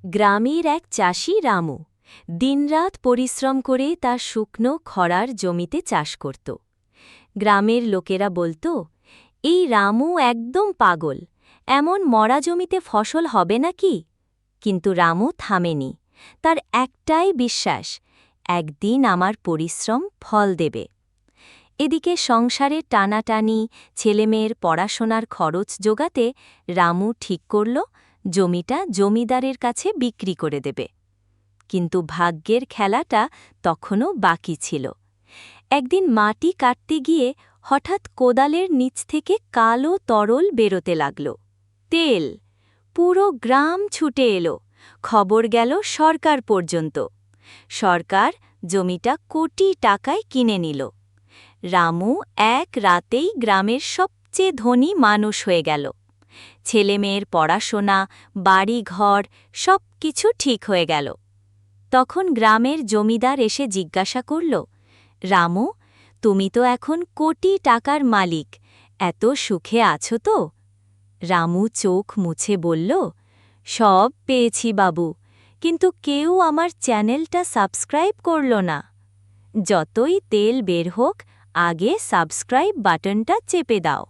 গ্রামের এক চাষি রামু দিনরাত পরিশ্রম করে তার শুকনো খরার জমিতে চাষ করত। গ্রামের লোকেরা বলত, এই রামু একদম পাগল, এমন মরা জমিতে ফসল হবে নাকি? কিন্তু রামু থামেনি। তার একটাই বিশ্বাস, একদিন আমার পরিশ্রম ফল দেবে। এদিকে সংসারের টানাটানি, ছেলেমেয়ের পড়াশোনার খরচ জোগাতে রামু ঠিক করল জমিটা জমিদারের কাছে বিক্রি করে দেবে। কিন্তু ভাগ্যের খেলাটা তখনও বাকি ছিল। একদিন মাটি কাটতে গিয়ে হঠাৎ কোদালের নিচ থেকে কালো তরল বেরোতে লাগল। তেল! পুরো গ্রাম ছুটে এলো। খবর গেল সরকার পর্যন্ত। সরকার জমিটা কোটি টাকায় কিনে নিল। রামু এক রাতেই গ্রামের সবচেয়ে ধনী মানুষ হয়ে গেল। ছেলেমেয়ের পড়াশোনা, বাড়িঘর সব কিছু ঠিক হয়ে গেল। তখন গ্রামের জমিদার এসে জিজ্ঞাসা করল, রামু, তুমি তো এখন কোটি টাকার মালিক, এত সুখে আছো তো? রামু চোখ মুছে বলল, সব পেয়েছি বাবু, কিন্তু কেউ আমার চ্যানেলটা সাবস্ক্রাইব করল না। যতই তেল বের হোক, আগে সাবস্ক্রাইব বাটনটা চেপে দাও।